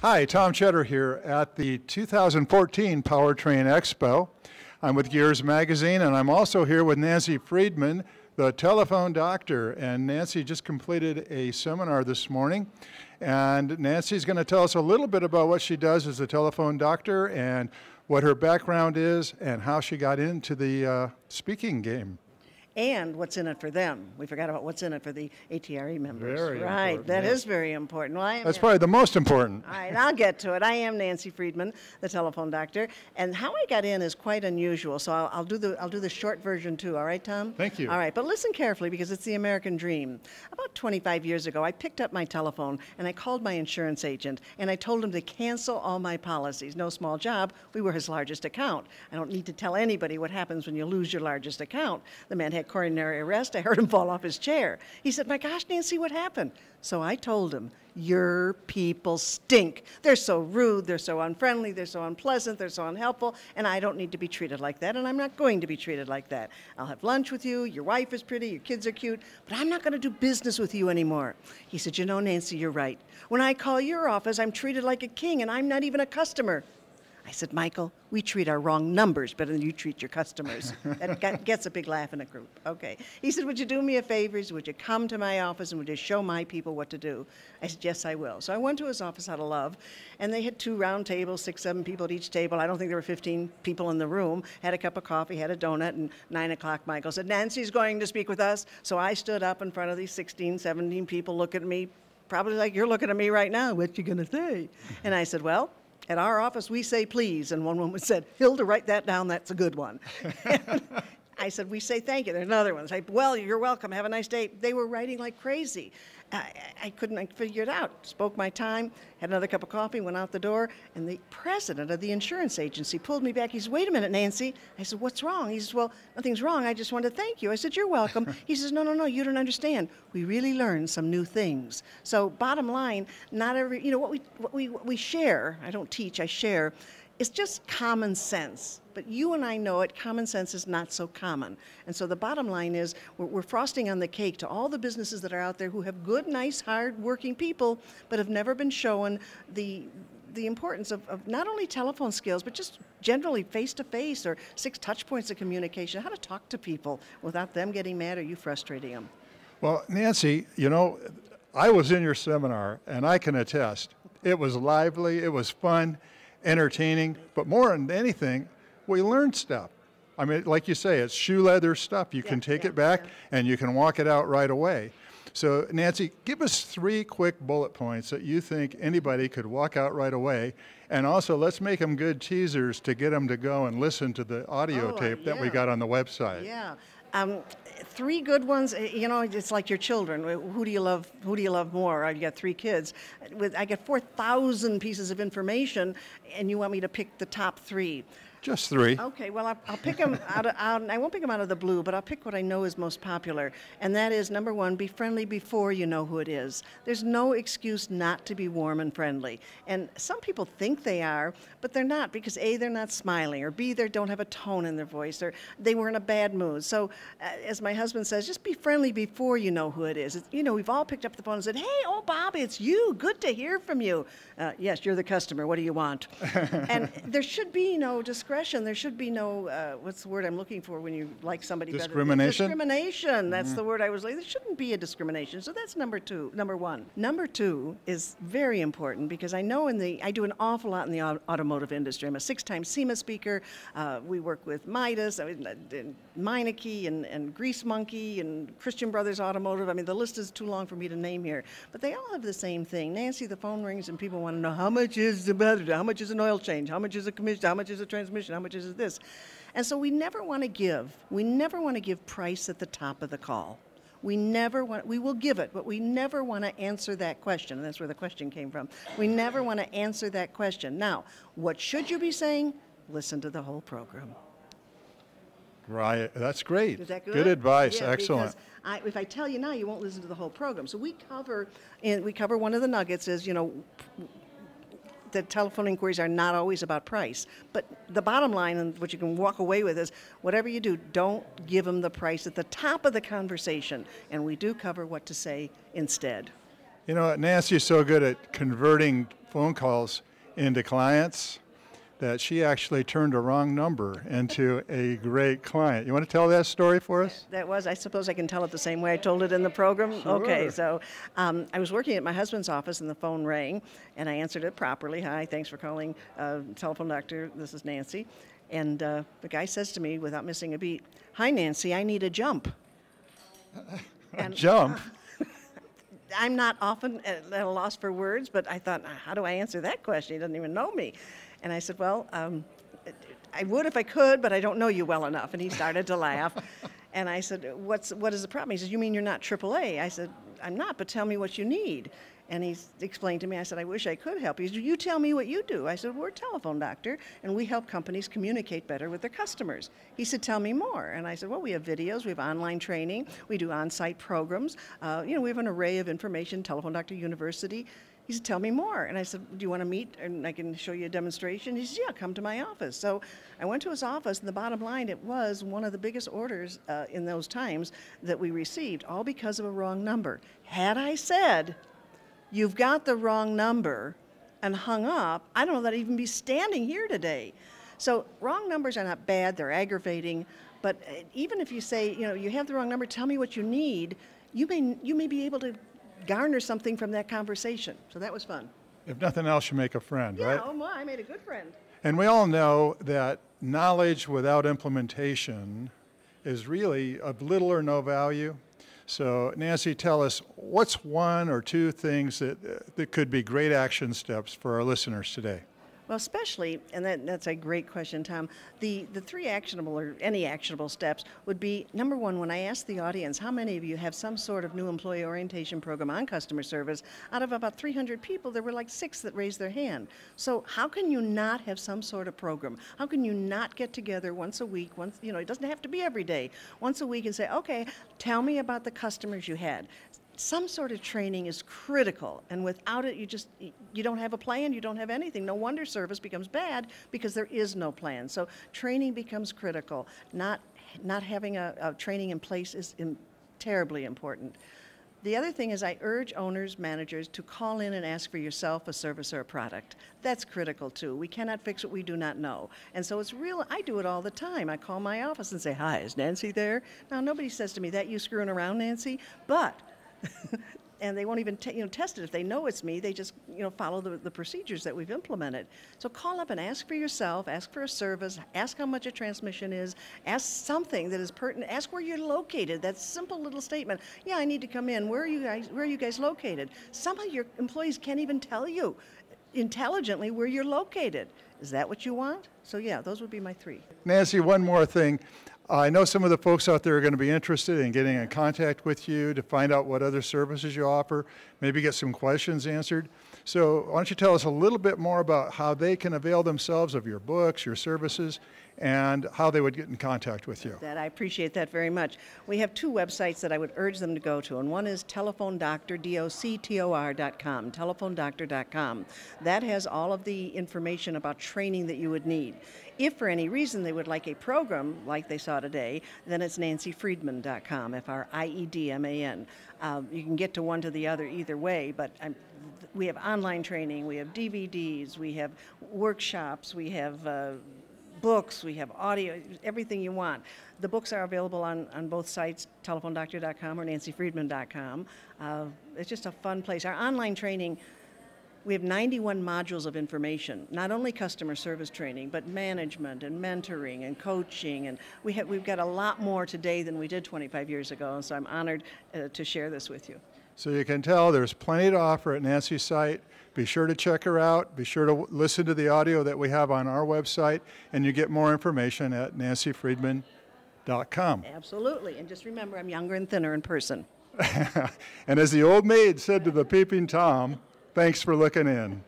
Hi, Tom Cheddar here at the 2014 Powertrain Expo. I'm with Gears Magazine, and I'm also here with Nancy Friedman, the telephone doctor. And Nancy just completed a seminar this morning. And Nancy's going to tell us a little bit about what she does as a telephone doctor and what her background is and how she got into the speaking game. And what's in it for them. We forgot about what's in it for the ATRE members. Very right, important, that yeah. is very important. Well, That's probably the most important. All right, I'll get to it. I am Nancy Friedman, the telephone doctor, and how I got in is quite unusual. So I'll do the short version too. All right, Tom? Thank you. All right, but listen carefully because it's the American dream. About 25 years ago, I picked up my telephone and I called my insurance agent and I told him to cancel all my policies. No small job. We were his largest account. I don't need to tell anybody what happens when you lose your largest account. The man had coronary arrest. I heard him fall off his chair. He said, "My gosh, Nancy, what happened?" So I told him, "Your people stink. They're so rude, they're so unfriendly, they're so unpleasant, they're so unhelpful, and I don't need to be treated like that, and I'm not going to be treated like that. I'll have lunch with you, your wife is pretty, your kids are cute, but I'm not going to do business with you anymore." He said, "You know, Nancy, you're right. When I call your office, I'm treated like a king, and I'm not even a customer." I said, "Michael, we treat our wrong numbers better than you treat your customers." That gets a big laugh in a group. Okay. He said, "Would you do me a favor? Would you come to my office and would you show my people what to do?" I said, "Yes, I will." So I went to his office out of love, and they had 2 round tables, 6, 7 people at each table. I don't think there were 15 people in the room. Had a cup of coffee, had a donut, and 9 o'clock Michael said, "Nancy's going to speak with us." So I stood up in front of these 16, 17 people looking at me, probably like you're looking at me right now. "What you going to say?" And I said, "Well, at our office, we say please." And one woman said, "Hilda, write that down. That's a good one." I said, "We say thank you." There's another one. I said, "Well, you're welcome. Have a nice day." They were writing like crazy. I couldn't figure it out. Spoke my time, had another cup of coffee, went out the door, and the president of the insurance agency pulled me back. He said, "Wait a minute, Nancy." I said, "What's wrong?" He says, "Well, nothing's wrong. I just wanted to thank you." I said, "You're welcome." He says, No, you don't understand. We really learned some new things." So bottom line, not every, what we share, I don't teach, I share, it's just common sense. But you and I know it, common sense is not so common. And so the bottom line is we're frosting on the cake to all the businesses that are out there who have good, nice, hard-working people, but have never been shown the importance of not only telephone skills, but just generally face-to-face or 6 touch points of communication, how to talk to people without them getting mad or you frustrating them. Well, Nancy, I was in your seminar, and I can attest. It was lively, it was fun, entertaining, but more than anything, we learned stuff. I mean, like you say, it's shoe leather stuff. You can take it back and you can walk it out right away. So, Nancy, give us 3 quick bullet points that you think anybody could walk out right away. And also, let's make them good teasers to get them to go and listen to the audio tape that we got on the website. Yeah. 3 good ones. It's like your children. Who do you love? Who do you love more? You got 3 kids. I get 4,000 pieces of information, and you want me to pick the top 3. Just 3. Okay, well, I'll pick them out. I won't pick them out of the blue, but I'll pick what I know is most popular. And that is, number 1, be friendly before you know who it is. There's no excuse not to be warm and friendly. And some people think they are, but they're not because A, they're not smiling, or B, they don't have a tone in their voice, or they were in a bad mood. So, as my husband says, just be friendly before you know who it is. We've all picked up the phone and said, "Hey, oh, Bob, it's you. Good to hear from you." Yes, you're the customer. What do you want? And there should be no discretion. There should be no, what's the word I'm looking for when you like somebody better? Discrimination? Discrimination. That's the word I was like. There shouldn't be a discrimination. So that's number 1. Number 2 is very important because I know I do an awful lot in the automotive industry. I'm a 6-time SEMA speaker. We work with Midas, Meineke, and Grease Monkey, and Christian Brothers Automotive. I mean, the list is too long for me to name here. But they all have the same thing. Nancy, the phone rings and people want to know how much is the battery, how much is an oil change, how much is a commission, how much is a transmission, how much is this? And so we never want to give price at the top of the call. We will give it, but we never want to answer that question. And that's where the question came from. We never want to answer that question. Now, what should you be saying? Listen to the whole program. Right, that's great. Is that good? Good advice, yeah, excellent. If I tell you now, you won't listen to the whole program. So we cover one of the nuggets is, the telephone inquiries are not always about price. But the bottom line, and what you can walk away with, is whatever you do, don't give them the price at the top of the conversation. And we do cover what to say instead. Nancy is so good at converting phone calls into clients that she actually turned a wrong number into a great client. You want to tell that story for us? That was, I suppose I can tell it the same way I told it in the program? Sure. Okay, so I was working at my husband's office and the phone rang and I answered it properly. Hi, thanks for calling Telephone Doctor. This is Nancy. And the guy says to me without missing a beat, "Hi, Nancy, I need a jump." A jump? I'm not often at a loss for words, but I thought, how do I answer that question? He doesn't even know me. And I said, well, I would if I could, but I don't know you well enough. And he started to laugh. And I said, what is the problem? He said, you mean you're not AAA? I said, I'm not, but tell me what you need. And he explained to me, I said, I wish I could help you. He said, you tell me what you do. I said, we're a telephone doctor, and we help companies communicate better with their customers. He said, tell me more. And I said, well, we have videos, we have online training, we do on-site programs. We have an array of information, Telephone Doctor University. He said, tell me more. And I said, do you want to meet and I can show you a demonstration? He said, yeah, come to my office. So I went to his office, and the bottom line, it was one of the biggest orders in those times that we received, all because of a wrong number. Had I said, you've got the wrong number, and hung up, I don't know that I'd even be standing here today. So wrong numbers are not bad, they're aggravating, but even if you say, you have the wrong number, tell me what you need, you may be able to garner something from that conversation. So that was fun. If nothing else, you make a friend, right? Yeah, oh my, I made a good friend. And we all know that knowledge without implementation is really of little or no value. So Nancy, tell us, what's one or two things that could be great action steps for our listeners today? Well, especially, and that's a great question, Tom, the three actionable or any actionable steps would be, number one, when I ask the audience, how many of you have some sort of new employee orientation program on customer service, out of about 300 people, there were like 6 that raised their hand. So how can you not have some sort of program? How can you not get together once a week, it doesn't have to be every day, once a week and say, okay, tell me about the customers you had. Some sort of training is critical, and without it, you don't have a plan, you don't have anything. No wonder service becomes bad because there is no plan. So training becomes critical. Not having a training in place is terribly important. The other thing is I urge owners, managers to call in and ask for yourself a service or a product. That's critical too. We cannot fix what we do not know. And so I do it all the time. I call my office and say, hi, is Nancy there? Now, nobody says to me, that you screwing around, Nancy? But and they won't even test it if they know it's me. They just follow the procedures that we've implemented. So call up and ask for yourself, ask for a service, ask how much a transmission is, ask something that is pertinent, ask where you're located. That simple little statement. Yeah, I need to come in. Where are you guys located? Some of your employees can't even tell you intelligently where you're located. Is that what you want? So yeah, those would be my 3. Nancy, one more thing. I know some of the folks out there are going to be interested in getting in contact with you to find out what other services you offer, maybe get some questions answered. So why don't you tell us a little bit more about how they can avail themselves of your books, your services, and how they would get in contact with you. I appreciate that very much. We have 2 websites that I would urge them to go to, and one is telephonedoctor, doctor.com, telephonedoctor.com. That has all of the information about training that you would need. If for any reason they would like a program like they saw today, then it's nancyfriedman.com, Friedman. You can get to one to the other either way, but we have online training, we have DVDs, we have workshops, we have books, we have audio, everything you want. The books are available on both sites, telephonedoctor.com or nancyfriedman.com. It's just a fun place. Our online training, we have 91 modules of information, not only customer service training, but management and mentoring and coaching. And we've got a lot more today than we did 25 years ago, so I'm honored to share this with you. So you can tell there's plenty to offer at Nancy's site. Be sure to check her out. Be sure to listen to the audio that we have on our website, and you get more information at nancyfriedman.com. Absolutely, and just remember, I'm younger and thinner in person. And as the old maid said to the peeping Tom, thanks for looking in.